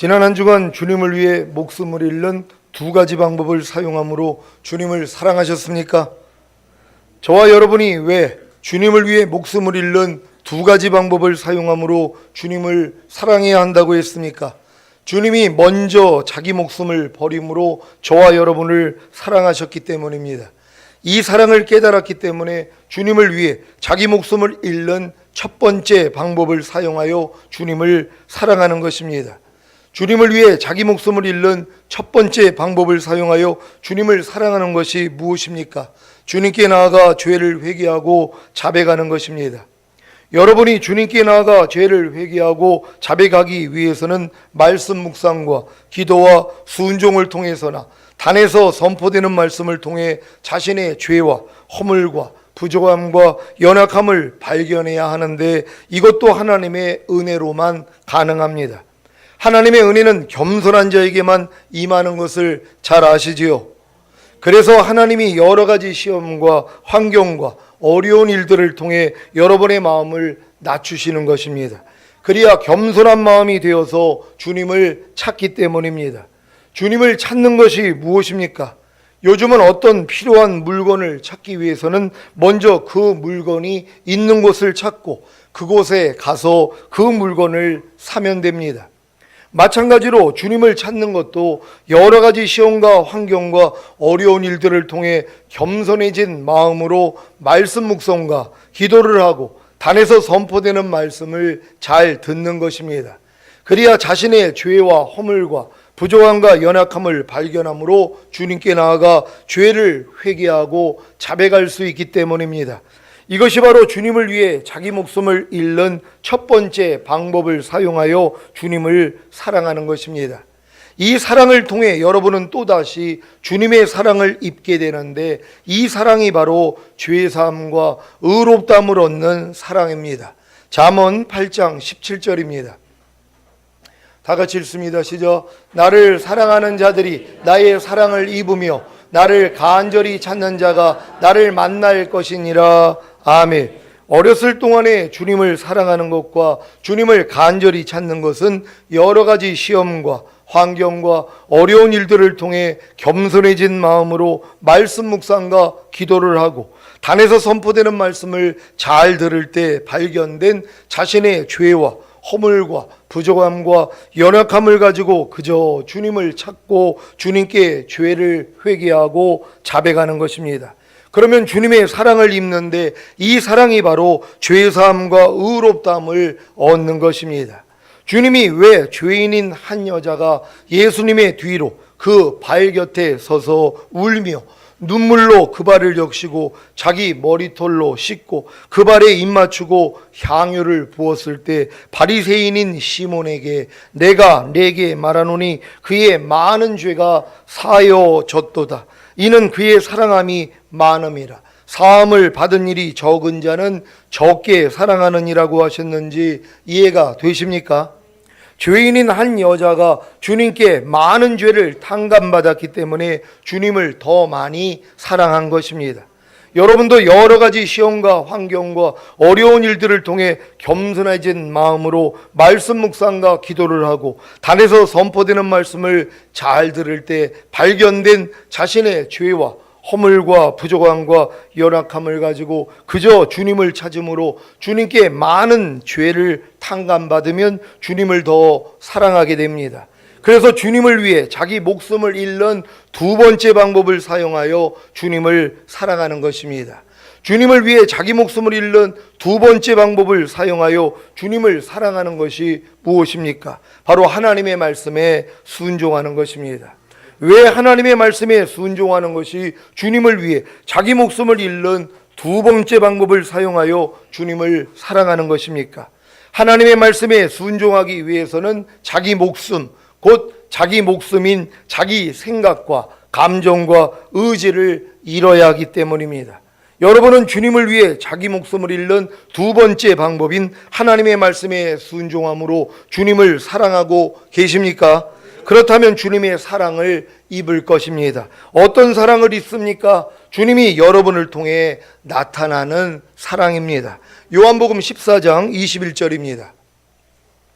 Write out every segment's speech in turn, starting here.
지난 한 주간 주님을 위해 목숨을 잃는 두 가지 방법을 사용함으로 주님을 사랑하셨습니까? 저와 여러분이 왜 주님을 위해 목숨을 잃는 두 가지 방법을 사용함으로 주님을 사랑해야 한다고 했습니까? 주님이 먼저 자기 목숨을 버림으로 저와 여러분을 사랑하셨기 때문입니다. 이 사랑을 깨달았기 때문에 주님을 위해 자기 목숨을 잃는 첫 번째 방법을 사용하여 주님을 사랑하는 것입니다. 주님을 위해 자기 목숨을 잃는 첫 번째 방법을 사용하여 주님을 사랑하는 것이 무엇입니까? 주님께 나아가 죄를 회개하고 자백하는 것입니다. 여러분이 주님께 나아가 죄를 회개하고 자백하기 위해서는 말씀 묵상과 기도와 순종을 통해서나 단에서 선포되는 말씀을 통해 자신의 죄와 허물과 부족함과 연약함을 발견해야 하는데 이것도 하나님의 은혜로만 가능합니다. 하나님의 은혜는 겸손한 자에게만 임하는 것을 잘 아시지요. 그래서 하나님이 여러 가지 시험과 환경과 어려운 일들을 통해 여러분의 마음을 낮추시는 것입니다. 그래야 겸손한 마음이 되어서 주님을 찾기 때문입니다. 주님을 찾는 것이 무엇입니까? 요즘은 어떤 필요한 물건을 찾기 위해서는 먼저 그 물건이 있는 곳을 찾고 그곳에 가서 그 물건을 사면 됩니다. 마찬가지로 주님을 찾는 것도 여러 가지 시험과 환경과 어려운 일들을 통해 겸손해진 마음으로 말씀 묵상과 기도를 하고 단에서 선포되는 말씀을 잘 듣는 것입니다. 그래야 자신의 죄와 허물과 부족함과 연약함을 발견함으로 주님께 나아가 죄를 회개하고 자백할 수 있기 때문입니다. 이것이 바로 주님을 위해 자기 목숨을 잃는 첫 번째 방법을 사용하여 주님을 사랑하는 것입니다. 이 사랑을 통해 여러분은 또다시 주님의 사랑을 입게 되는데 이 사랑이 바로 죄사함과 의롭다함을 얻는 사랑입니다. 잠언 8장 17절입니다. 다 같이 읽습니다. 시작. 나를 사랑하는 자들이 나의 사랑을 입으며 나를 간절히 찾는 자가 나를 만날 것이니라. 아멘. 어렸을 동안에 주님을 사랑하는 것과 주님을 간절히 찾는 것은 여러 가지 시험과 환경과 어려운 일들을 통해 겸손해진 마음으로 말씀 묵상과 기도를 하고 단에서 선포되는 말씀을 잘 들을 때 발견된 자신의 죄와 허물과 부족함과 연약함을 가지고 그저 주님을 찾고 주님께 죄를 회개하고 자백하는 것입니다. 그러면 주님의 사랑을 입는데 이 사랑이 바로 죄사함과 의롭다함을 얻는 것입니다. 주님이 왜 죄인인 한 여자가 예수님의 뒤로 그 발 곁에 서서 울며 눈물로 그 발을 적시고 자기 머리털로 씻고 그 발에 입 맞추고 향유를 부었을 때 바리새인인 시몬에게 내가 네게 말하노니 그의 많은 죄가 사여졌도다. 이는 그의 사랑함이 많음이라. 사함을 받은 일이 적은 자는 적게 사랑하느니라고 하셨는지 이해가 되십니까? 죄인인 한 여자가 주님께 많은 죄를 탕감받았기 때문에 주님을 더 많이 사랑한 것입니다. 여러분도 여러 가지 시험과 환경과 어려운 일들을 통해 겸손해진 마음으로 말씀 묵상과 기도를 하고 단에서 선포되는 말씀을 잘 들을 때 발견된 자신의 죄와 허물과 부족함과 연약함을 가지고 그저 주님을 찾음으로 주님께 많은 죄를 탕감받으면 주님을 더 사랑하게 됩니다. 그래서 주님을 위해 자기 목숨을 잃는 두 번째 방법을 사용하여 주님을 사랑하는 것입니다. 주님을 위해 자기 목숨을 잃는 두 번째 방법을 사용하여 주님을 사랑하는 것이 무엇입니까? 바로 하나님의 말씀에 순종하는 것입니다. 왜 하나님의 말씀에 순종하는 것이 주님을 위해 자기 목숨을 잃는 두 번째 방법을 사용하여 주님을 사랑하는 것입니까? 하나님의 말씀에 순종하기 위해서는 자기 목숨, 곧 자기 목숨인 자기 생각과 감정과 의지를 잃어야 하기 때문입니다. 여러분은 주님을 위해 자기 목숨을 잃는 두 번째 방법인 하나님의 말씀에 순종함으로 주님을 사랑하고 계십니까? 그렇다면 주님의 사랑을 입을 것입니다. 어떤 사랑을 입습니까? 주님이 여러분을 통해 나타나는 사랑입니다. 요한복음 14장 21절입니다.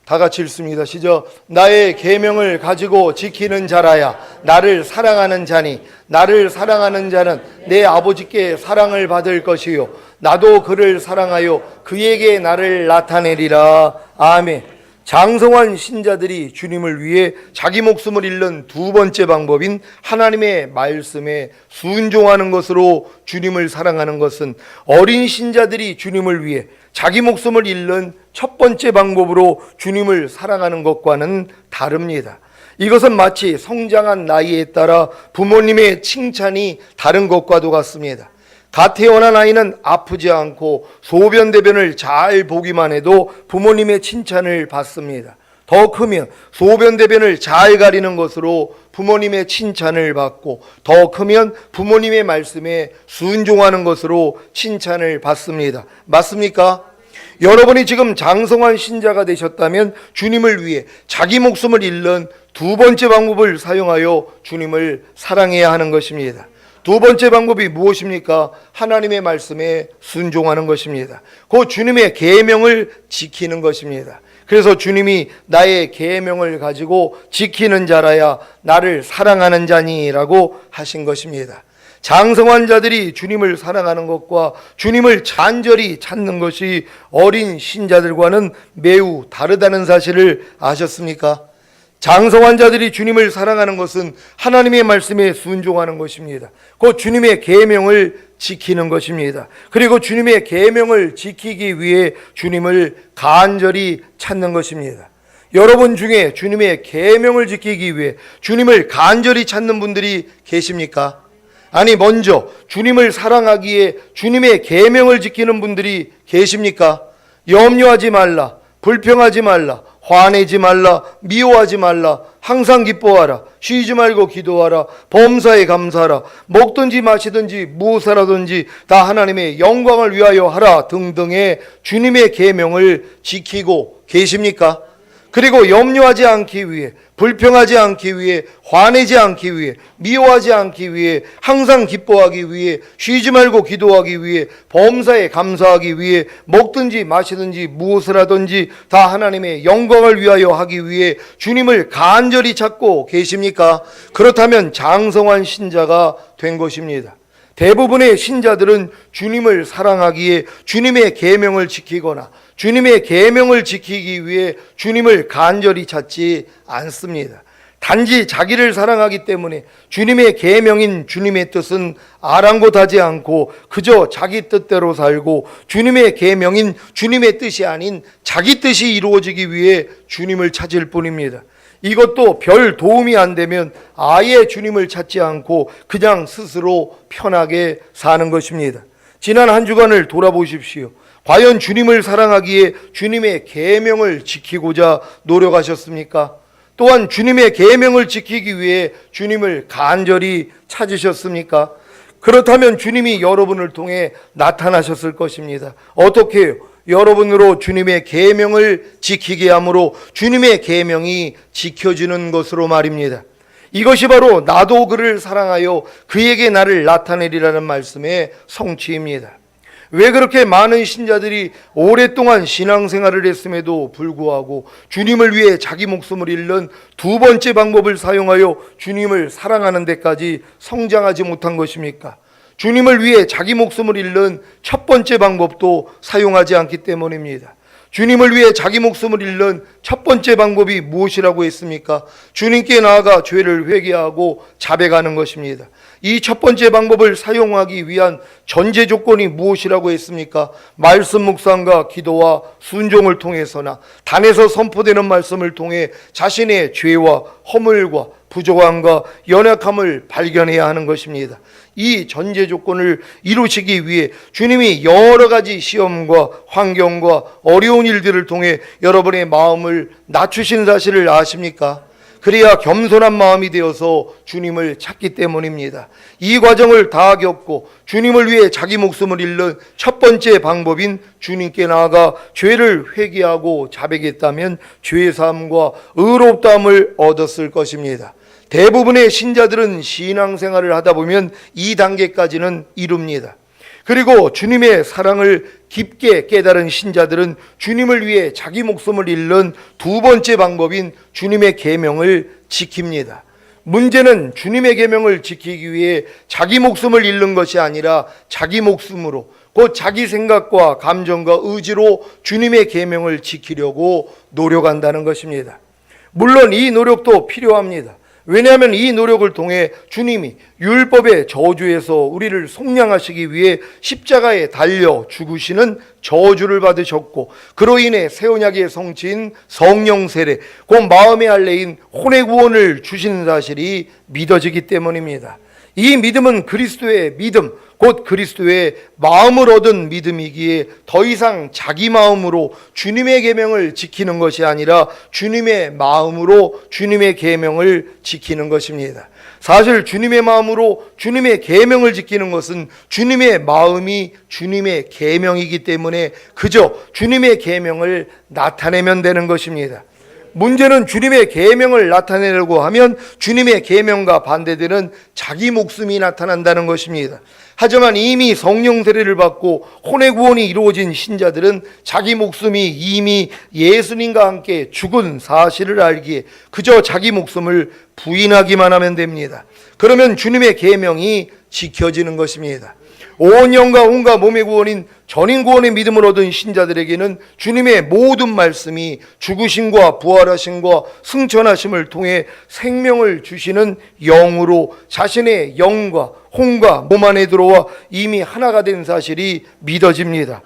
다 같이 읽습니다. 시작. 나의 계명을 가지고 지키는 자라야 나를 사랑하는 자니 나를 사랑하는 자는 내 아버지께 사랑을 받을 것이요 나도 그를 사랑하여 그에게 나를 나타내리라. 아멘. 장성한 신자들이 주님을 위해 자기 목숨을 잃는 두 번째 방법인 하나님의 말씀에 순종하는 것으로 주님을 사랑하는 것은 어린 신자들이 주님을 위해 자기 목숨을 잃는 첫 번째 방법으로 주님을 사랑하는 것과는 다릅니다. 이것은 마치 성장한 나이에 따라 부모님의 칭찬이 다른 것과도 같습니다. 갓 태어난 아이는 아프지 않고 소변 대변을 잘 보기만 해도 부모님의 칭찬을 받습니다. 더 크면 소변 대변을 잘 가리는 것으로 부모님의 칭찬을 받고 더 크면 부모님의 말씀에 순종하는 것으로 칭찬을 받습니다. 맞습니까? 여러분이 지금 장성한 신자가 되셨다면 주님을 위해 자기 목숨을 잃는 두 번째 방법을 사용하여 주님을 사랑해야 하는 것입니다. 두 번째 방법이 무엇입니까? 하나님의 말씀에 순종하는 것입니다. 그 주님의 계명을 지키는 것입니다. 그래서 주님이 나의 계명을 가지고 지키는 자라야 나를 사랑하는 자니라고 하신 것입니다. 장성한 자들이 주님을 사랑하는 것과 주님을 간절히 찾는 것이 어린 신자들과는 매우 다르다는 사실을 아셨습니까? 장성한 자들이 주님을 사랑하는 것은 하나님의 말씀에 순종하는 것입니다. 그 주님의 계명을 지키는 것입니다. 그리고 주님의 계명을 지키기 위해 주님을 간절히 찾는 것입니다. 여러분 중에 주님의 계명을 지키기 위해 주님을 간절히 찾는 분들이 계십니까? 아니, 먼저 주님을 사랑하기에 주님의 계명을 지키는 분들이 계십니까? 염려하지 말라, 불평하지 말라, 화내지 말라, 미워하지 말라, 항상 기뻐하라, 쉬지 말고 기도하라, 범사에 감사하라, 먹든지 마시든지 무엇하라든지 다 하나님의 영광을 위하여 하라 등등의 주님의 계명을 지키고 계십니까? 그리고 염려하지 않기 위해, 불평하지 않기 위해, 화내지 않기 위해, 미워하지 않기 위해, 항상 기뻐하기 위해, 쉬지 말고 기도하기 위해, 범사에 감사하기 위해, 먹든지 마시든지 무엇을 하든지 다 하나님의 영광을 위하여 하기 위해 주님을 간절히 찾고 계십니까? 그렇다면 장성한 신자가 된 것입니다. 대부분의 신자들은 주님을 사랑하기에 주님의 계명을 지키거나 주님의 계명을 지키기 위해 주님을 간절히 찾지 않습니다. 단지 자기를 사랑하기 때문에 주님의 계명인 주님의 뜻은 아랑곳하지 않고 그저 자기 뜻대로 살고 주님의 계명인 주님의 뜻이 아닌 자기 뜻이 이루어지기 위해 주님을 찾을 뿐입니다. 이것도 별 도움이 안 되면 아예 주님을 찾지 않고 그냥 스스로 편하게 사는 것입니다. 지난 한 주간을 돌아보십시오. 과연 주님을 사랑하기에 주님의 계명을 지키고자 노력하셨습니까? 또한 주님의 계명을 지키기 위해 주님을 간절히 찾으셨습니까? 그렇다면 주님이 여러분을 통해 나타나셨을 것입니다. 어떻게 해요? 여러분으로 주님의 계명을 지키게 함으로 주님의 계명이 지켜지는 것으로 말입니다. 이것이 바로 나도 그를 사랑하여 그에게 나를 나타내리라는 말씀의 성취입니다. 왜 그렇게 많은 신자들이 오랫동안 신앙생활을 했음에도 불구하고 주님을 위해 자기 목숨을 잃는 두 번째 방법을 사용하여 주님을 사랑하는 데까지 성장하지 못한 것입니까? 주님을 위해 자기 목숨을 잃는 첫 번째 방법도 사용하지 않기 때문입니다. 주님을 위해 자기 목숨을 잃는 첫 번째 방법이 무엇이라고 했습니까? 주님께 나아가 죄를 회개하고 자백하는 것입니다. 이 첫 번째 방법을 사용하기 위한 전제 조건이 무엇이라고 했습니까? 말씀 묵상과 기도와 순종을 통해서나 단에서 선포되는 말씀을 통해 자신의 죄와 허물과 부족함과 연약함을 발견해야 하는 것입니다. 이 전제 조건을 이루시기 위해 주님이 여러 가지 시험과 환경과 어려운 일들을 통해 여러분의 마음을 낮추신 사실을 아십니까? 그래야 겸손한 마음이 되어서 주님을 찾기 때문입니다. 이 과정을 다 겪고 주님을 위해 자기 목숨을 잃는 첫 번째 방법인 주님께 나아가 죄를 회개하고 자백했다면 죄사함과 의롭다함을 얻었을 것입니다. 대부분의 신자들은 신앙생활을 하다 보면 이 단계까지는 이룹니다. 그리고 주님의 사랑을 깊게 깨달은 신자들은 주님을 위해 자기 목숨을 잃는 두 번째 방법인 주님의 계명을 지킵니다. 문제는 주님의 계명을 지키기 위해 자기 목숨을 잃는 것이 아니라 자기 목숨으로, 곧 자기 생각과 감정과 의지로 주님의 계명을 지키려고 노력한다는 것입니다. 물론 이 노력도 필요합니다. 왜냐하면 이 노력을 통해 주님이 율법의 저주에서 우리를 속량하시기 위해 십자가에 달려 죽으시는 저주를 받으셨고, 그로 인해 새 언약의 성취인 성령 세례, 곧 마음의 할례인 혼의 구원을 주시는 사실이 믿어지기 때문입니다. 이 믿음은 그리스도의 믿음, 곧 그리스도의 마음을 얻은 믿음이기에 더 이상 자기 마음으로 주님의 계명을 지키는 것이 아니라 주님의 마음으로 주님의 계명을 지키는 것입니다. 사실 주님의 마음으로 주님의 계명을 지키는 것은 주님의 마음이 주님의 계명이기 때문에 그저 주님의 계명을 나타내면 되는 것입니다. 문제는 주님의 계명을 나타내려고 하면 주님의 계명과 반대되는 자기 목숨이 나타난다는 것입니다. 하지만 이미 성령 세례를 받고 혼의 구원이 이루어진 신자들은 자기 목숨이 이미 예수님과 함께 죽은 사실을 알기에 그저 자기 목숨을 부인하기만 하면 됩니다. 그러면 주님의 계명이 지켜지는 것입니다. 온 영과 혼과 몸의 구원인 전인 구원의 믿음을 얻은 신자들에게는 주님의 모든 말씀이 죽으심과 부활하심과 승천하심을 통해 생명을 주시는 영으로 자신의 영과 혼과 몸 안에 들어와 이미 하나가 된 사실이 믿어집니다.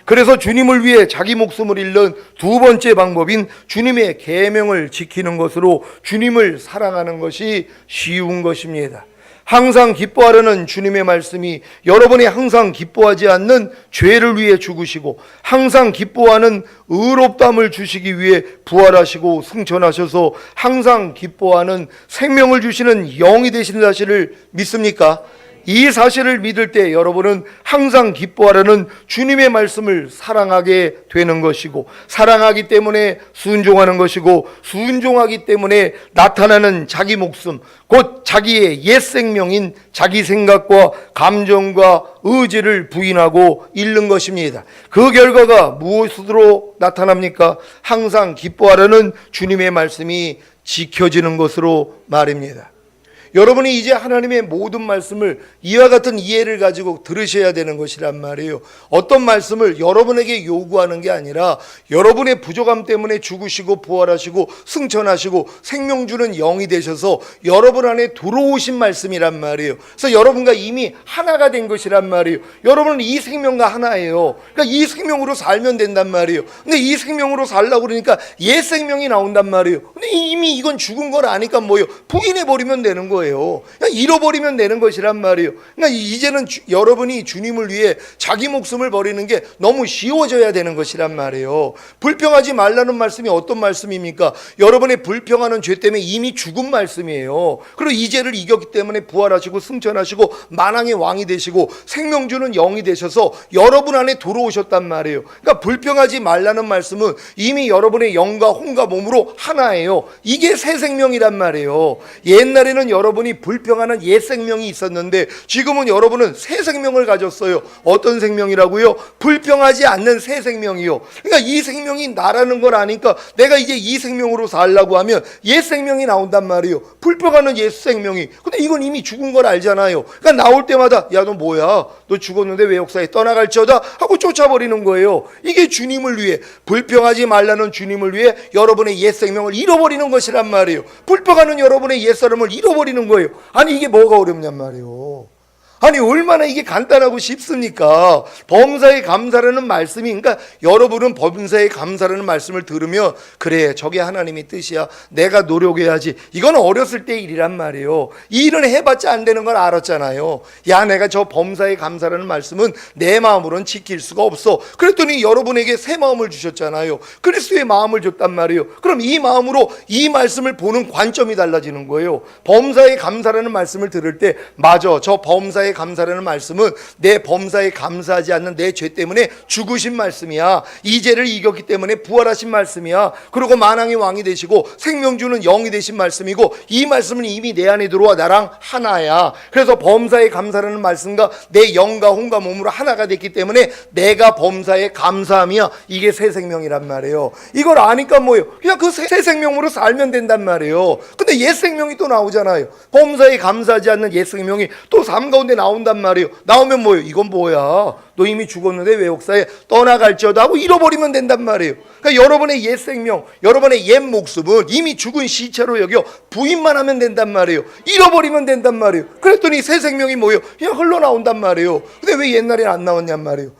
그래서 주님을 위해 자기 목숨을 잃는 두 번째 방법인 주님의 계명을 지키는 것으로 주님을 사랑하는 것이 쉬운 것입니다. 항상 기뻐하려는 주님의 말씀이 여러분이 항상 기뻐하지 않는 죄를 위해 죽으시고 항상 기뻐하는 의롭다함을 주시기 위해 부활하시고 승천하셔서 항상 기뻐하는 생명을 주시는 영이 되신 사실을 믿습니까? 이 사실을 믿을 때 여러분은 항상 기뻐하라는 주님의 말씀을 사랑하게 되는 것이고, 사랑하기 때문에 순종하는 것이고, 순종하기 때문에 나타나는 자기 목숨, 곧 자기의 옛 생명인 자기 생각과 감정과 의지를 부인하고 잃는 것입니다. 그 결과가 무엇으로 나타납니까? 항상 기뻐하라는 주님의 말씀이 지켜지는 것으로 말입니다. 여러분이 이제 하나님의 모든 말씀을 이와 같은 이해를 가지고 들으셔야 되는 것이란 말이에요. 어떤 말씀을 여러분에게 요구하는 게 아니라 여러분의 부족함 때문에 죽으시고 부활하시고 승천하시고 생명 주는 영이 되셔서 여러분 안에 들어오신 말씀이란 말이에요. 그래서 여러분과 이미 하나가 된 것이란 말이에요. 여러분은 이 생명과 하나예요. 그러니까 이 생명으로 살면 된단 말이에요. 근데 이 생명으로 살려고 그러니까 옛 생명이 나온단 말이에요. 근데 이미 이건 죽은 걸 아니까 뭐예요? 부인해버리면 되는 거예요. 그냥 잃어버리면 되는 것이란 말이에요. 그러니까 이제는 여러분이 주님을 위해 자기 목숨을 버리는 게 너무 쉬워져야 되는 것이란 말이에요. 불평하지 말라는 말씀이 어떤 말씀입니까? 여러분의 불평하는 죄 때문에 이미 죽은 말씀이에요. 그리고 이 죄를 이겼기 때문에 부활하시고 승천하시고 만왕의 왕이 되시고 생명 주는 영이 되셔서 여러분 안에 들어오셨단 말이에요. 그러니까 불평하지 말라는 말씀은 이미 여러분의 영과 혼과 몸으로 하나예요. 이게 새 생명이란 말이에요. 옛날에는 여러분이 불평하는 옛 생명이 있었는데 지금은 여러분은 새 생명을 가졌어요. 어떤 생명이라고요? 불평하지 않는 새 생명이요. 그러니까 이 생명이 나라는 걸 아니까 내가 이제 이 생명으로 살려고 하면 옛 생명이 나온단 말이에요. 불평하는 옛 생명이. 근데 이건 이미 죽은 걸 알잖아요. 그러니까 나올 때마다 야 너 뭐야? 너 죽었는데 왜 역사에 떠나갈지어다 하고 쫓아버리는 거예요. 이게 주님을 위해, 불평하지 말라는 주님을 위해 여러분의 옛 생명을 잃어버리는 것이란 말이에요. 불평하는 여러분의 옛 사람을 잃어버리는 거예요. 아니 이게 뭐가 어렵냔 말이에요. 아니 얼마나 이게 간단하고 쉽습니까? 범사에 감사라는 말씀이, 그러니까 여러분은 범사에 감사라는 말씀을 들으면 그래 저게 하나님의 뜻이야, 내가 노력해야지, 이건 어렸을 때 일이란 말이에요. 이 일은 해봤자 안 되는 걸 알았잖아요. 야 내가 저 범사에 감사라는 말씀은 내 마음으로는 지킬 수가 없어. 그랬더니 여러분에게 새 마음을 주셨잖아요. 그리스도의 마음을 줬단 말이에요. 그럼 이 마음으로 이 말씀을 보는 관점이 달라지는 거예요. 범사에 감사라는 말씀을 들을 때 맞아 저 범사에 범사에 감사라는 말씀은 내 범사에 감사하지 않는 내 죄 때문에 죽으신 말씀이야. 이 죄를 이겼기 때문에 부활하신 말씀이야. 그리고 만왕의 왕이 되시고 생명 주는 영이 되신 말씀이고, 이 말씀은 이미 내 안에 들어와 나랑 하나야. 그래서 범사에 감사라는 말씀과 내 영과 혼과 몸으로 하나가 됐기 때문에 내가 범사에 감사함이야. 이게 새 생명이란 말이에요. 이걸 아니까 뭐예요? 그냥 그 새 생명으로 살면 된단 말이에요. 근데 옛 생명이 또 나오잖아요. 범사에 감사하지 않는 옛 생명이 또 삶 가운데 나온단 말이에요. 나오면 뭐예요? 이건 뭐야? 너 이미 죽었는데 왜 역사에 떠나갈지어다 하고 잃어버리면 된단 말이에요. 그러니까 여러분의 옛 생명, 여러분의 옛 목숨은 이미 죽은 시체로 여겨 부인만 하면 된단 말이에요. 잃어버리면 된단 말이에요. 그랬더니 새 생명이 뭐예요? 그냥 흘러나온단 말이에요. 근데 왜 옛날에는 안 나왔냔 말이에요.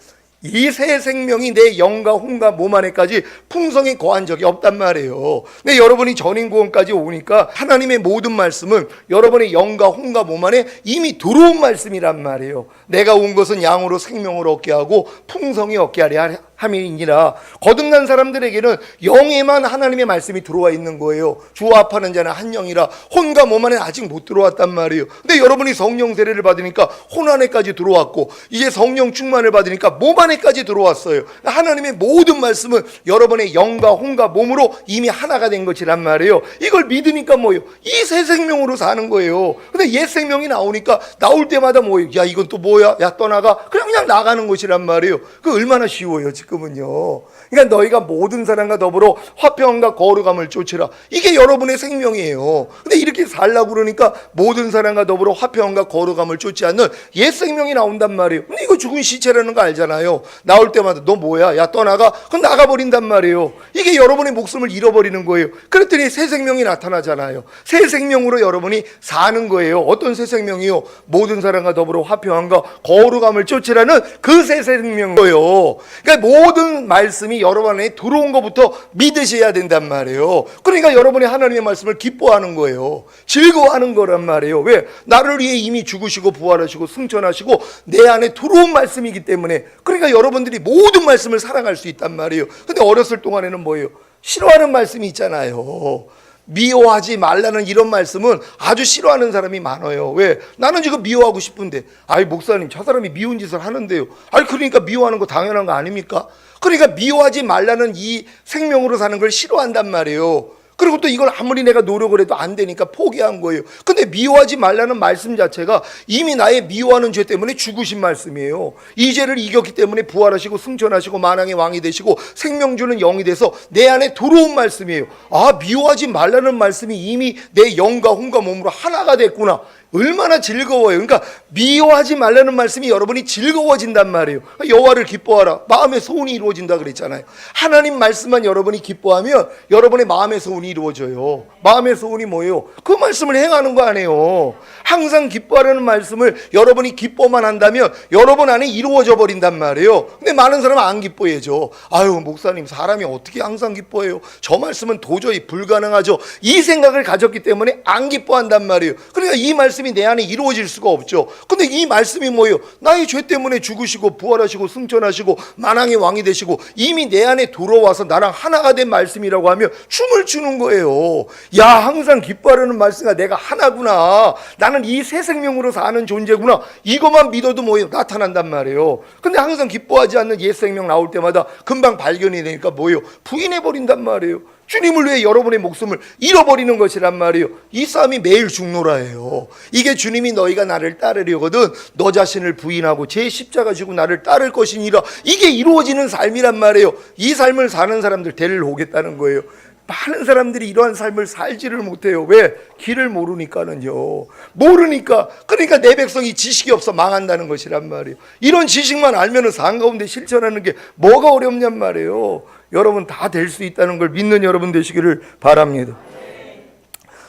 이 새 생명이 내 영과 혼과 몸 안에까지 풍성히 거한 적이 없단 말이에요. 근데 여러분이 전인구원까지 오니까 하나님의 모든 말씀은 여러분의 영과 혼과 몸 안에 이미 들어온 말씀이란 말이에요. 내가 온 것은 양으로 생명을 얻게 하고 풍성히 얻게 하려 함이니라. 거듭난 사람들에게는 영에만 하나님의 말씀이 들어와 있는 거예요. 주와 합하는 자는 한 영이라. 혼과 몸 안에 아직 못 들어왔단 말이에요. 근데 여러분이 성령 세례를 받으니까 혼 안에까지 들어왔고, 이제 성령 충만을 받으니까 몸 안에까지 들어왔어요. 하나님의 모든 말씀은 여러분의 영과 혼과 몸으로 이미 하나가 된 것이란 말이에요. 이걸 믿으니까 뭐예요? 이 새 생명으로 사는 거예요. 근데 옛 생명이 나오니까 나올 때마다 뭐예요? 야, 이건 또 뭐야? 야, 떠나가. 그냥 나가는 것이란 말이에요. 그 얼마나 쉬워요 지금은요. 그러니까 너희가 모든 사람과 더불어 화평함과 거룩함을 쫓으라. 이게 여러분의 생명이에요. 근데 이렇게 살라고 그러니까 모든 사람과 더불어 화평함과 거룩함을 쫓지 않는 옛 생명이 나온단 말이에요. 근데 이거 죽은 시체라는 거 알잖아요. 나올 때마다 너 뭐야? 야, 떠나가. 그럼 나가버린단 말이에요. 이게 여러분의 목숨을 잃어버리는 거예요. 그랬더니 새 생명이 나타나잖아요. 새 생명으로 여러분이 사는 거예요. 어떤 새 생명이요? 모든 사람과 더불어 화평함과 거룩함을 쫓으라는 그 새 생명이에요. 그러니까 모든 말씀이 여러분 안에 들어온 것부터 믿으셔야 된단 말이에요. 그러니까 여러분이 하나님의 말씀을 기뻐하는 거예요. 즐거워하는 거란 말이에요. 왜? 나를 위해 이미 죽으시고 부활하시고 승천하시고 내 안에 들어온 말씀이기 때문에. 그러니까 여러분들이 모든 말씀을 사랑할 수 있단 말이에요. 근데 어렸을 동안에는 뭐예요? 싫어하는 말씀이 있잖아요. 미워하지 말라는 이런 말씀은 아주 싫어하는 사람이 많아요. 왜? 나는 지금 미워하고 싶은데, 아이 목사님 저 사람이 미운 짓을 하는데요. 아니 그러니까 미워하는 거 당연한 거 아닙니까? 그러니까 미워하지 말라는 이 생명으로 사는 걸 싫어한단 말이에요. 그리고 또 이걸 아무리 내가 노력을 해도 안 되니까 포기한 거예요. 근데 미워하지 말라는 말씀 자체가 이미 나의 미워하는 죄 때문에 죽으신 말씀이에요. 이 죄를 이겼기 때문에 부활하시고 승천하시고 만왕의 왕이 되시고 생명 주는 영이 돼서 내 안에 들어온 말씀이에요. 아, 미워하지 말라는 말씀이 이미 내 영과 혼과 몸으로 하나가 됐구나. 얼마나 즐거워요. 그러니까 미워하지 말라는 말씀이 여러분이 즐거워진단 말이에요. 여호와를 기뻐하라. 마음의 소원이 이루어진다 그랬잖아요. 하나님 말씀만 여러분이 기뻐하면 여러분의 마음의 소원이 이루어져요. 마음의 소원이 뭐예요? 그 말씀을 행하는 거 아니에요. 항상 기뻐하라는 말씀을 여러분이 기뻐만 한다면 여러분 안에 이루어져 버린단 말이에요. 근데 많은 사람은 안 기뻐해죠. 아유 목사님, 사람이 어떻게 항상 기뻐해요? 저 말씀은 도저히 불가능하죠. 이 생각을 가졌기 때문에 안 기뻐한단 말이에요. 그러니까 이 말씀이 내 안에 이루어질 수가 없죠. 근데 이 말씀이 뭐예요? 나의 죄 때문에 죽으시고 부활하시고 승천하시고 만왕의 왕이 되시고 이미 내 안에 들어와서 나랑 하나가 된 말씀이라고 하면 춤을 추는 거예요. 야, 항상 기뻐하라는 말씀이 내가 하나구나. 나는 이 새 생명으로 사는 존재구나. 이것만 믿어도 뭐예요? 나타난단 말이에요. 근데 항상 기뻐하지 않는 옛 생명 나올 때마다 금방 발견이 되니까 뭐예요? 부인해버린단 말이에요. 주님을 위해 여러분의 목숨을 잃어버리는 것이란 말이에요. 이 싸움이 매일 죽노라예요. 이게 주님이 너희가 나를 따르려거든 너 자신을 부인하고 제 십자가 지고 나를 따를 것이니라. 이게 이루어지는 삶이란 말이에요. 이 삶을 사는 사람들 데리러 오겠다는 거예요. 많은 사람들이 이러한 삶을 살지를 못해요. 왜? 길을 모르니까는요. 모르니까. 그러니까 내 백성이 지식이 없어 망한다는 것이란 말이에요. 이런 지식만 알면은 산 가운데 실천하는 게 뭐가 어렵냔 말이에요. 여러분 다 될 수 있다는 걸 믿는 여러분 되시기를 바랍니다.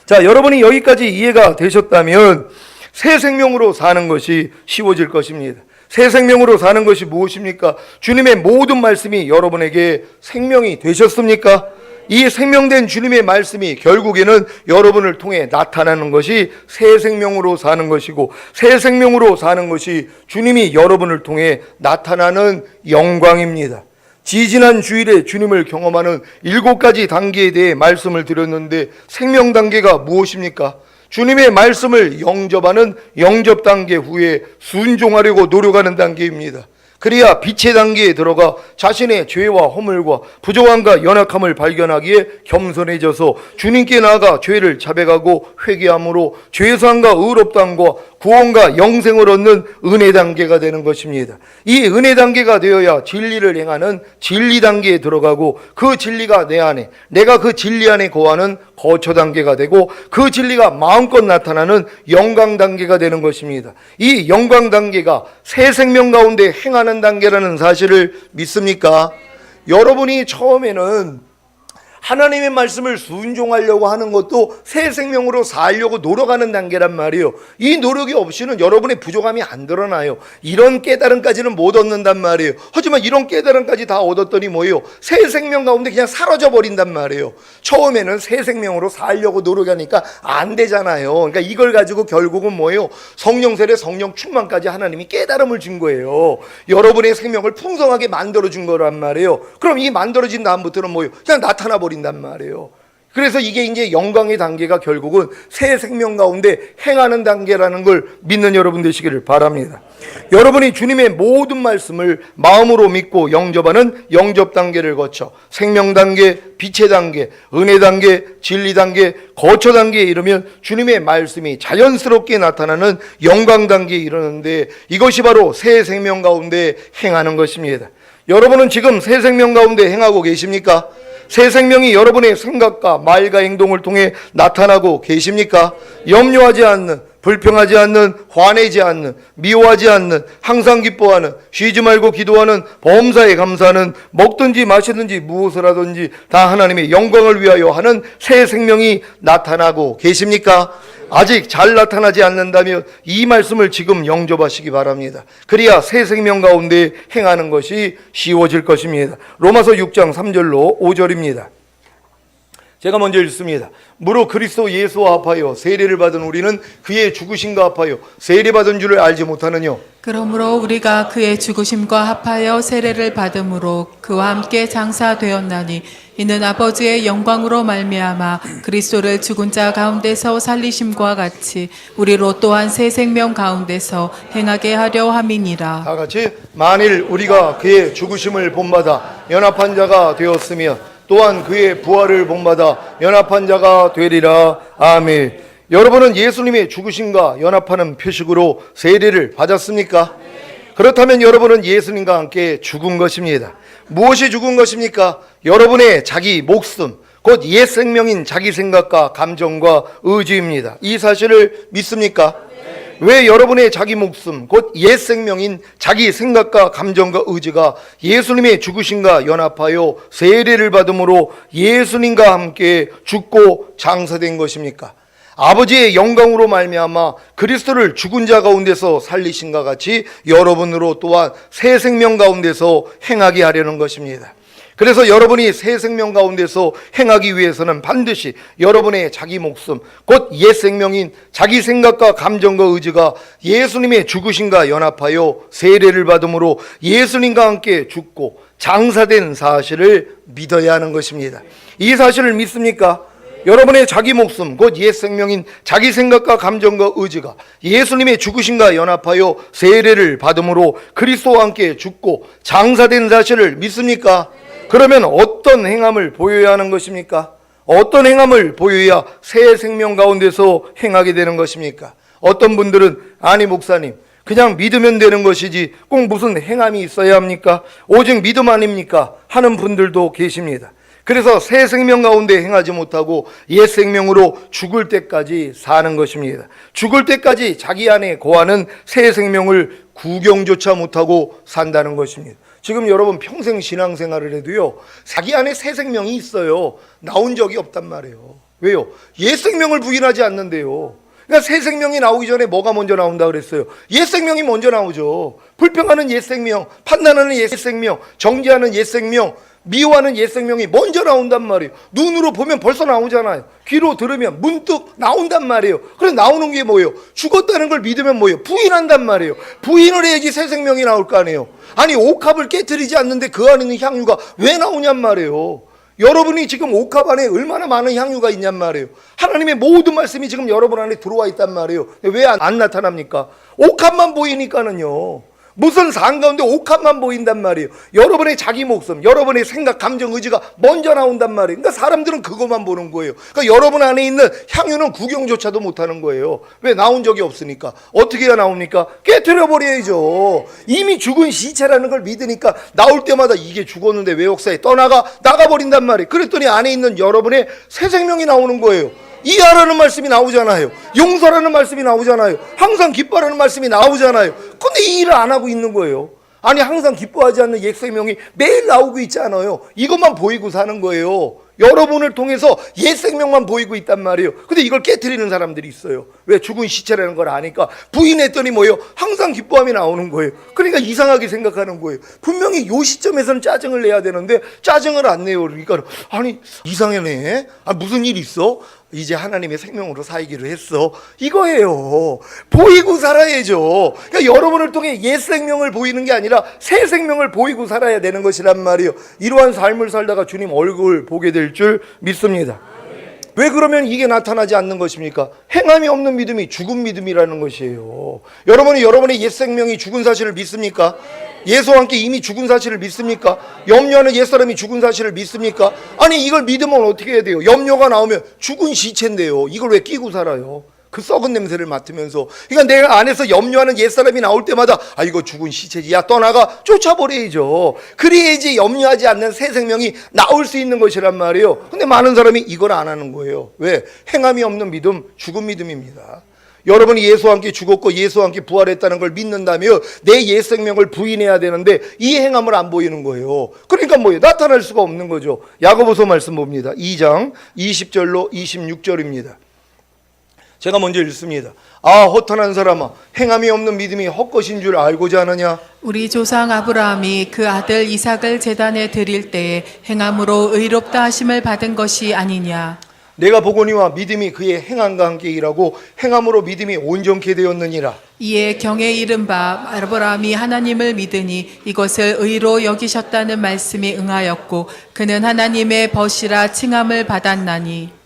자, 여러분이 여기까지 이해가 되셨다면 새 생명으로 사는 것이 쉬워질 것입니다. 새 생명으로 사는 것이 무엇입니까? 주님의 모든 말씀이 여러분에게 생명이 되셨습니까? 이 생명된 주님의 말씀이 결국에는 여러분을 통해 나타나는 것이 새 생명으로 사는 것이고, 새 생명으로 사는 것이 주님이 여러분을 통해 나타나는 영광입니다. 지지난 주일에 주님을 경험하는 7가지 단계에 대해 말씀을 드렸는데 생명 단계가 무엇입니까? 주님의 말씀을 영접하는 영접 단계 후에 순종하려고 노력하는 단계입니다. 그래야 빛의 단계에 들어가 자신의 죄와 허물과 부족함과 연약함을 발견하기에 겸손해져서 주님께 나아가 죄를 자백하고 회개함으로 죄사함과 의롭다함과 구원과 영생을 얻는 은혜 단계가 되는 것입니다. 이 은혜 단계가 되어야 진리를 행하는 진리 단계에 들어가고 그 진리가 내 안에, 내가 그 진리 안에 거하는 거처 단계가 되고 그 진리가 마음껏 나타나는 영광 단계가 되는 것입니다. 이 영광 단계가 새 생명 가운데 행하는 단계라는 사실을 믿습니까? 여러분이 처음에는 하나님의 말씀을 순종하려고 하는 것도 새 생명으로 살려고 노력하는 단계란 말이에요. 이 노력이 없이는 여러분의 부족함이 안 드러나요. 이런 깨달음까지는 못 얻는단 말이에요. 하지만 이런 깨달음까지 다 얻었더니 뭐예요? 새 생명 가운데 그냥 사라져 버린단 말이에요. 처음에는 새 생명으로 살려고 노력하니까 안 되잖아요. 그러니까 이걸 가지고 결국은 뭐예요? 성령 세례, 성령 충만까지 하나님이 깨달음을 준 거예요. 여러분의 생명을 풍성하게 만들어 준 거란 말이에요. 그럼 이 만들어진 다음부터는 뭐예요? 그냥 나타나 버린단 말이에요. 그래서 이게 이제 영광의 단계가 결국은 새 생명 가운데 행하는 단계라는 걸 믿는 여러분 되시기를 바랍니다. 여러분이 주님의 모든 말씀을 마음으로 믿고 영접하는 영접 단계를 거쳐 생명 단계, 빛의 단계, 은혜 단계, 진리 단계, 거처 단계에 이르면 주님의 말씀이 자연스럽게 나타나는 영광 단계에 이르는데 이것이 바로 새 생명 가운데 행하는 것입니다. 여러분은 지금 새 생명 가운데 행하고 계십니까? 새 생명이 여러분의 생각과 말과 행동을 통해 나타나고 계십니까? 염려하지 않는, 불평하지 않는, 화내지 않는, 미워하지 않는, 항상 기뻐하는, 쉬지 말고 기도하는, 범사에 감사하는, 먹든지 마시든지 무엇을 하든지 다 하나님의 영광을 위하여 하는 새 생명이 나타나고 계십니까? 아직 잘 나타나지 않는다면 이 말씀을 지금 영접하시기 바랍니다. 그래야 새 생명 가운데 행하는 것이 쉬워질 것입니다. 로마서 6장 3절로 5절입니다. 제가 먼저 읽습니다. 무릇 그리스도 예수와 합하여 세례를 받은 우리는 그의 죽으심과 합하여 세례받은 줄을 알지 못하느냐? 그러므로 우리가 그의 죽으심과 합하여 세례를 받음으로 그와 함께 장사되었나니 이는 아버지의 영광으로 말미암아 그리스도를 죽은 자 가운데서 살리심과 같이 우리로 또한 새 생명 가운데서 행하게 하려 함이니라. 다 같이 만일 우리가 그의 죽으심을 본받아 연합한 자가 되었으면 또한 그의 부활을 본받아 연합한 자가 되리라. 아멘. 여러분은 예수님의 죽으심과 연합하는 표식으로 세례를 받았습니까? 그렇다면 여러분은 예수님과 함께 죽은 것입니다. 무엇이 죽은 것입니까? 여러분의 자기 목숨, 곧 옛 생명인 자기 생각과 감정과 의지입니다. 이 사실을 믿습니까? 왜 여러분의 자기 목숨, 곧 옛 생명인 자기 생각과 감정과 의지가 예수님의 죽으심과 연합하여 세례를 받음으로 예수님과 함께 죽고 장사된 것입니까? 아버지의 영광으로 말미암아 그리스도를 죽은 자 가운데서 살리신과 같이 여러분으로 또한 새 생명 가운데서 행하게 하려는 것입니다. 그래서 여러분이 새 생명 가운데서 행하기 위해서는 반드시 여러분의 자기 목숨, 곧 옛 생명인 자기 생각과 감정과 의지가 예수님의 죽으심과 연합하여 세례를 받음으로 예수님과 함께 죽고 장사된 사실을 믿어야 하는 것입니다. 이 사실을 믿습니까? 여러분의 자기 목숨, 곧 옛 생명인 자기 생각과 감정과 의지가 예수님의 죽으심과 연합하여 세례를 받음으로 그리스도와 함께 죽고 장사된 사실을 믿습니까? 그러면 어떤 행함을 보여야 하는 것입니까? 어떤 행함을 보여야 새 생명 가운데서 행하게 되는 것입니까? 어떤 분들은 아니 목사님 그냥 믿으면 되는 것이지 꼭 무슨 행함이 있어야 합니까? 오직 믿음 아닙니까? 하는 분들도 계십니다. 그래서 새 생명 가운데 행하지 못하고 옛 생명으로 죽을 때까지 사는 것입니다. 죽을 때까지 자기 안에 거하는 새 생명을 구경조차 못하고 산다는 것입니다. 지금 여러분 평생 신앙생활을 해도요 자기 안에 새 생명이 있어요. 나온 적이 없단 말이에요. 왜요? 옛 생명을 부인하지 않는데요. 그러니까 새 생명이 나오기 전에 뭐가 먼저 나온다 그랬어요? 옛 생명이 먼저 나오죠. 불평하는 옛 생명, 판단하는 옛 생명, 정죄하는 옛 생명, 미워하는 옛 생명이 먼저 나온단 말이에요. 눈으로 보면 벌써 나오잖아요. 귀로 들으면 문득 나온단 말이에요. 그래 나오는 게 뭐예요? 죽었다는 걸 믿으면 뭐예요? 부인한단 말이에요. 부인을 해야지 새 생명이 나올 거 아니에요. 아니 옥합을 깨트리지 않는데 그 안에 있는 향유가 왜 나오냔 말이에요. 여러분이 지금 옥합 안에 얼마나 많은 향유가 있냔 말이에요. 하나님의 모든 말씀이 지금 여러분 안에 들어와 있단 말이에요. 왜 안 나타납니까? 옥합만 보이니까는요. 무슨 산 가운데 옥합만 보인단 말이에요. 여러분의 자기 목숨, 여러분의 생각, 감정, 의지가 먼저 나온단 말이에요. 그러니까 사람들은 그것만 보는 거예요. 그러니까 여러분 안에 있는 향유는 구경조차도 못하는 거예요. 왜? 나온 적이 없으니까. 어떻게 해야 나옵니까? 깨트려 버려야죠. 이미 죽은 시체라는 걸 믿으니까 나올 때마다 이게 죽었는데 왜 역사에 나가버린단 말이에요. 그랬더니 안에 있는 여러분의 새 생명이 나오는 거예요. 이해하라는 말씀이 나오잖아요. 용서라는 말씀이 나오잖아요. 항상 기뻐하라는 말씀이 나오잖아요. 근데 이 일을 안 하고 있는 거예요. 아니, 항상 기뻐하지 않는 옛 생명이 매일 나오고 있잖아요. 이것만 보이고 사는 거예요. 여러분을 통해서 옛 생명만 보이고 있단 말이에요. 근데 이걸 깨트리는 사람들이 있어요. 왜? 죽은 시체라는 걸 아니까. 부인했더니 뭐예요? 항상 기뻐함이 나오는 거예요. 그러니까 이상하게 생각하는 거예요. 분명히 이 시점에서는 짜증을 내야 되는데 짜증을 안 내요. 그러니까 아니, 이상하네. 무슨 일 있어? 이제 하나님의 생명으로 살기로 했어. 이거예요. 보이고 살아야죠. 그러니까 여러분을 통해 옛 생명을 보이는 게 아니라 새 생명을 보이고 살아야 되는 것이란 말이에요. 이러한 삶을 살다가 주님 얼굴 보게 될 줄 믿습니다. 왜 그러면 이게 나타나지 않는 것입니까? 행함이 없는 믿음이 죽은 믿음이라는 것이에요. 여러분이 여러분의 옛 생명이 죽은 사실을 믿습니까? 예수와 함께 이미 죽은 사실을 믿습니까? 염려하는 옛사람이 죽은 사실을 믿습니까? 아니, 이걸 믿으면 어떻게 해야 돼요? 염려가 나오면 죽은 시체인데요. 이걸 왜 끼고 살아요? 그 썩은 냄새를 맡으면서. 그러니까 내가 안에서 염려하는 옛사람이 나올 때마다 이거 죽은 시체지. 야, 떠나가. 쫓아버려야죠. 그래야지 염려하지 않는 새 생명이 나올 수 있는 것이란 말이에요. 근데 많은 사람이 이걸 안 하는 거예요. 왜? 행함이 없는 믿음, 죽은 믿음입니다. 여러분이 예수와 함께 죽었고 예수와 함께 부활했다는 걸 믿는다면 내 옛 생명을 부인해야 되는데 이 행함을 안 보이는 거예요. 그러니까 뭐예요? 나타날 수가 없는 거죠. 야고보서 말씀 봅니다. 2장 20절로 26절입니다. 제가 먼저 읽습니다. 허탄한 사람아, 행함이 없는 믿음이 헛것인 줄 알고자 하느냐? 우리 조상 아브라함이 그 아들 이삭을 제단에 드릴 때에 행함으로 의롭다 하심을 받은 것이 아니냐? 내가 보거니와 믿음이 그의 행함과 함께 일하고 행함으로 믿음이 온전케 되었느니라. 이에 경에 이른 바 아브라함이 하나님을 믿으니 이것을 의로 여기셨다는 말씀이 응하였고 그는 하나님의 벗이라 칭함을 받았나니.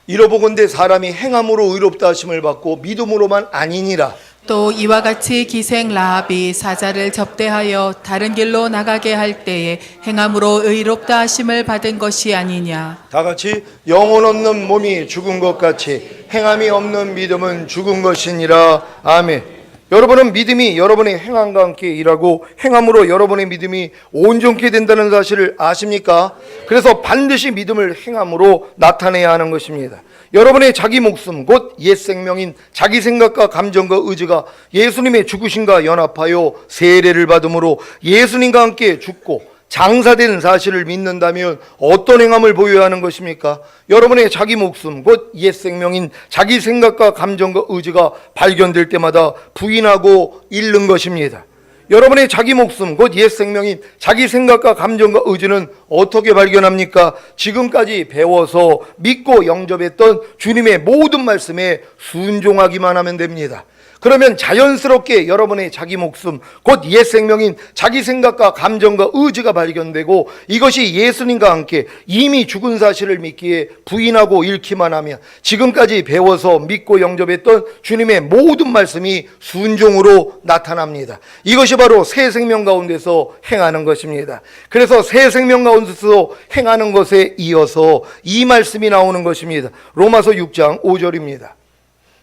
이러보건대 사람이 행함으로 의롭다 하심을 받고 믿음으로만 아니니라. 또 이와 같이 기생 라합이 사자를 접대하여 다른 길로 나가게 할 때에 행함으로 의롭다 하심을 받은 것이 아니냐. 다 같이 영혼 없는 몸이 죽은 것 같이 행함이 없는 믿음은 죽은 것이니라. 아멘. 여러분은 믿음이 여러분의 행함과 함께 일하고 행함으로 여러분의 믿음이 온전케 된다는 사실을 아십니까? 그래서 반드시 믿음을 행함으로 나타내야 하는 것입니다. 여러분의 자기 목숨 곧 옛 생명인 자기 생각과 감정과 의지가 예수님의 죽으심과 연합하여 세례를 받음으로 예수님과 함께 죽고 장사된 사실을 믿는다면 어떤 행함을 보여야 하는 것입니까? 여러분의 자기 목숨 곧 옛 생명인 자기 생각과 감정과 의지가 발견될 때마다 부인하고 잃는 것입니다. 여러분의 자기 목숨 곧 옛 생명인 자기 생각과 감정과 의지는 어떻게 발견합니까? 지금까지 배워서 믿고 영접했던 주님의 모든 말씀에 순종하기만 하면 됩니다. 그러면 자연스럽게 여러분의 자기 목숨 곧 옛 생명인 자기 생각과 감정과 의지가 발견되고 이것이 예수님과 함께 이미 죽은 사실을 믿기에 부인하고 잃기만 하면 지금까지 배워서 믿고 영접했던 주님의 모든 말씀이 순종으로 나타납니다. 이것이 바로 새 생명 가운데서 행하는 것입니다. 그래서 새 생명 가운데서 행하는 것에 이어서 이 말씀이 나오는 것입니다. 로마서 6장 5절입니다.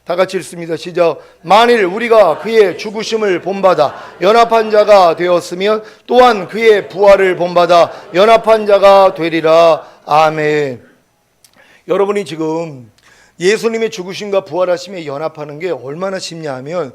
다 같이 읽습니다. 시작. 만일 우리가 그의 죽으심을 본받아 연합한 자가 되었으면 또한 그의 부활을 본받아 연합한 자가 되리라. 아멘. 여러분이 지금 예수님의 죽으심과 부활하심에 연합하는 게 얼마나 쉽냐 하면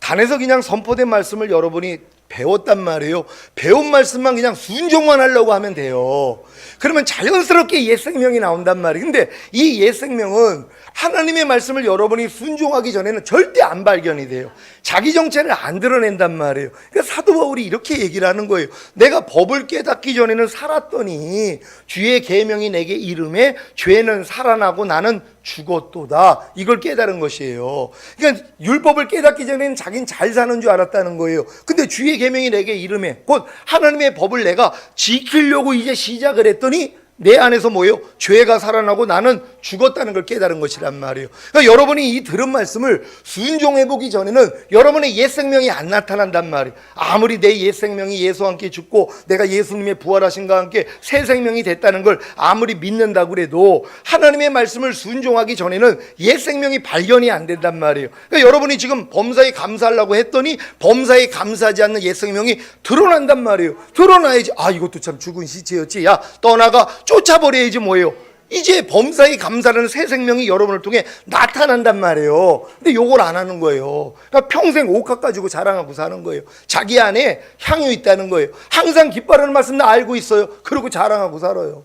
단에서 그냥 선포된 말씀을 여러분이 배웠단 말이에요. 배운 말씀만 그냥 순종만 하려고 하면 돼요. 그러면 자연스럽게 옛 생명이 나온단 말이에요. 근데 이 옛 생명은 하나님의 말씀을 여러분이 순종하기 전에는 절대 안 발견이 돼요. 자기 정체를 안 드러낸단 말이에요. 그러니까 사도 바울이 이렇게 얘기를 하는 거예요. 내가 법을 깨닫기 전에는 살았더니 주의 계명이 내게 이름에 죄는 살아나고 나는 죽었도다. 이걸 깨달은 것이에요. 그러니까 율법을 깨닫기 전에는 자기는 잘 사는 줄 알았다는 거예요. 근데 주의 계명이 내게 이름에 곧 하나님의 법을 내가 지키려고 이제 시작을 했더니 내 안에서 뭐예요? 죄가 살아나고 나는 죽었다는 걸 깨달은 것이란 말이에요. 그러니까 여러분이 이 들은 말씀을 순종해보기 전에는 여러분의 옛 생명이 안 나타난단 말이에요. 아무리 내 옛 생명이 예수와 함께 죽고 내가 예수님의 부활하신과 함께 새 생명이 됐다는 걸 아무리 믿는다고 그래도 하나님의 말씀을 순종하기 전에는 옛 생명이 발견이 안 된단 말이에요. 그러니까 여러분이 지금 범사에 감사하려고 했더니 범사에 감사하지 않는 옛 생명이 드러난단 말이에요. 드러나야지. 아, 이것도 참 죽은 시체였지. 야, 떠나가 쫓아버려야지 뭐예요. 이제 범사에 감사하는 새 생명이 여러분을 통해 나타난단 말이에요. 근데 요걸 안 하는 거예요. 그러니까 평생 옥합 가지고 자랑하고 사는 거예요. 자기 안에 향유 있다는 거예요. 항상 기뻐하는 말씀 나 알고 있어요. 그러고 자랑하고 살아요.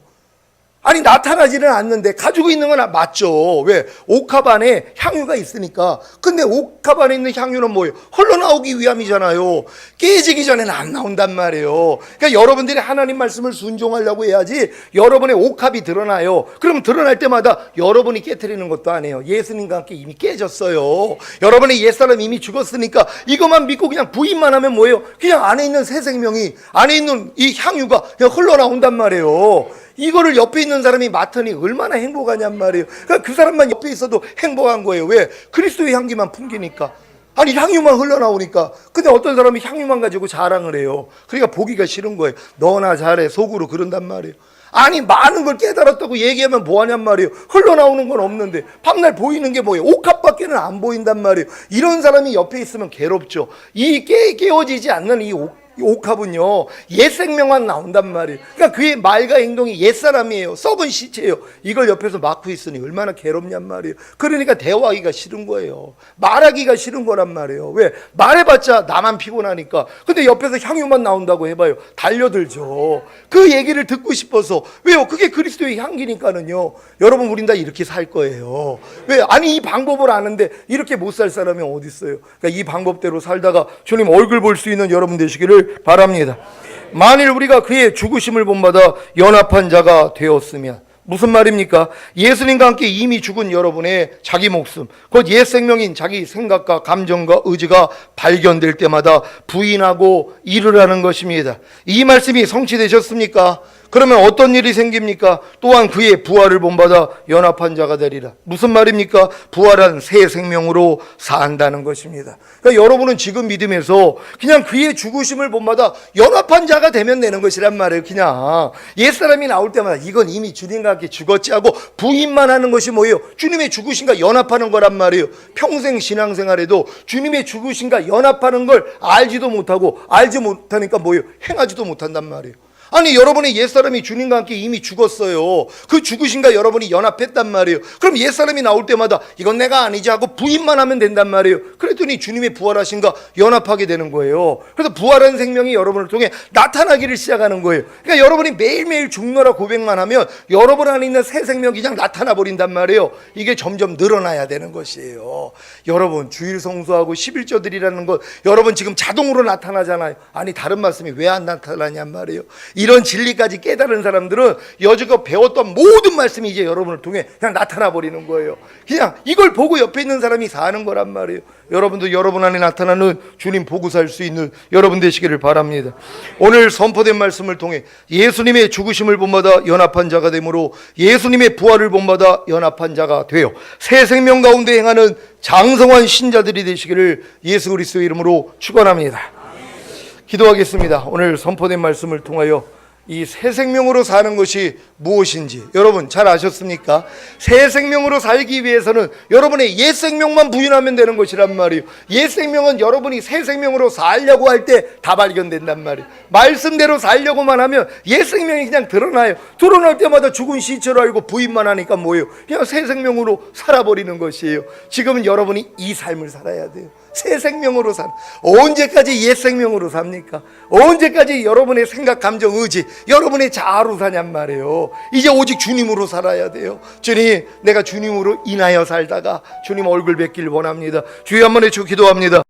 아니, 나타나지는 않는데 가지고 있는 건 맞죠. 왜? 옥합 안에 향유가 있으니까. 근데 옥합 안에 있는 향유는 뭐예요? 흘러나오기 위함이잖아요. 깨지기 전에는 안 나온단 말이에요. 그러니까 여러분들이 하나님 말씀을 순종하려고 해야지 여러분의 옥합이 드러나요. 그럼 드러날 때마다 여러분이 깨트리는 것도 아니에요. 예수님과 함께 이미 깨졌어요. 여러분의 옛사람 이미 죽었으니까 이것만 믿고 그냥 부인만 하면 뭐예요? 그냥 안에 있는 새 생명이, 안에 있는 이 향유가 그냥 흘러나온단 말이에요. 이거를 옆에 있는 사람이 맡으니 얼마나 행복하냔 말이에요. 그러니까 그 사람만 옆에 있어도 행복한 거예요. 왜? 그리스도의 향기만 풍기니까. 아니, 향유만 흘러나오니까. 근데 어떤 사람이 향유만 가지고 자랑을 해요. 그러니까 보기가 싫은 거예요. 너나 잘해, 속으로 그런단 말이에요. 아니, 많은 걸 깨달았다고 얘기하면 뭐하냔 말이에요. 흘러나오는 건 없는데 밤날 보이는 게 뭐예요? 옥합밖에는 안 보인단 말이에요. 이런 사람이 옆에 있으면 괴롭죠. 이 깨어지지 않는 이 옥합은요, 옛 생명만 나온단 말이에요. 그러니까 그의 말과 행동이 옛 사람이에요. 썩은 시체예요. 이걸 옆에서 막고 있으니 얼마나 괴롭냔 말이에요. 그러니까 대화하기가 싫은 거예요. 말하기가 싫은 거란 말이에요. 왜? 말해봤자 나만 피곤하니까. 근데 옆에서 향유만 나온다고 해봐요. 달려들죠. 그 얘기를 듣고 싶어서. 왜요? 그게 그리스도의 향기니까는요. 여러분, 우린 다 이렇게 살 거예요. 왜? 아니, 이 방법을 아는데 이렇게 못 살 사람이 어디 있어요? 그러니까 이 방법대로 살다가 주님 얼굴 볼 수 있는 여러분 되시기를 바랍니다. 만일 우리가 그의 죽으심을 본받아 연합한 자가 되었으면, 무슨 말입니까? 예수님과 함께 이미 죽은 여러분의 자기 목숨, 곧 옛 생명인 자기 생각과 감정과 의지가 발견될 때마다 부인하고 잃으라는 것입니다. 이 말씀이 성취되셨습니까? 그러면 어떤 일이 생깁니까? 또한 그의 부활을 본받아 연합한 자가 되리라. 무슨 말입니까? 부활한 새 생명으로 산다는 것입니다. 그러니까 여러분은 지금 믿음에서 그냥 그의 죽으심을 본받아 연합한 자가 되면 되는 것이란 말이에요. 그냥 옛사람이 나올 때마다 이건 이미 주님과 함께 죽었지 하고 부인만 하는 것이 뭐예요? 주님의 죽으심과 연합하는 거란 말이에요. 평생 신앙생활에도 주님의 죽으심과 연합하는 걸 알지도 못하고, 알지 못하니까 뭐예요? 행하지도 못한단 말이에요. 아니, 여러분의 옛사람이 주님과 함께 이미 죽었어요. 그 죽으신가 여러분이 연합했단 말이에요. 그럼 옛사람이 나올 때마다 이건 내가 아니지 하고 부인만 하면 된단 말이에요. 그랬더니 주님의 부활하신가 연합하게 되는 거예요. 그래서 부활한 생명이 여러분을 통해 나타나기를 시작하는 거예요. 그러니까 여러분이 매일매일 죽노라 고백만 하면 여러분 안에 있는 새 생명이 그냥 나타나 버린단 말이에요. 이게 점점 늘어나야 되는 것이에요. 여러분, 주일 성수하고 11조들이라는 것 여러분 지금 자동으로 나타나잖아요. 아니, 다른 말씀이 왜 안 나타나냔 말이에요. 이런 진리까지 깨달은 사람들은 여지껏 배웠던 모든 말씀이 이제 여러분을 통해 그냥 나타나 버리는 거예요. 그냥 이걸 보고 옆에 있는 사람이 사는 거란 말이에요. 여러분도 여러분 안에 나타나는 주님 보고 살 수 있는 여러분 되시기를 바랍니다. 오늘 선포된 말씀을 통해 예수님의 죽으심을 본받아 연합한 자가 되므로 예수님의 부활을 본받아 연합한 자가 되어 새 생명 가운데 행하는 장성한 신자들이 되시기를 예수 그리스도의 이름으로 축원합니다. 기도하겠습니다. 오늘 선포된 말씀을 통하여 이 새 생명으로 사는 것이 무엇인지 여러분 잘 아셨습니까? 새 생명으로 살기 위해서는 여러분의 옛 생명만 부인하면 되는 것이란 말이에요. 옛 생명은 여러분이 새 생명으로 살려고 할 때 다 발견된단 말이에요. 말씀대로 살려고만 하면 옛 생명이 그냥 드러나요. 드러날 때마다 죽은 시체로 알고 부인만 하니까 뭐예요? 그냥 새 생명으로 살아버리는 것이에요. 지금은 여러분이 이 삶을 살아야 돼요. 새 생명으로 산. 언제까지 옛 생명으로 삽니까? 언제까지 여러분의 생각, 감정, 의지, 여러분의 자아로 사냔 말이에요. 이제 오직 주님으로 살아야 돼요. 주님, 내가 주님으로 인하여 살다가 주님 얼굴 뵙길 원합니다. 주여 한번 해주 기도합니다.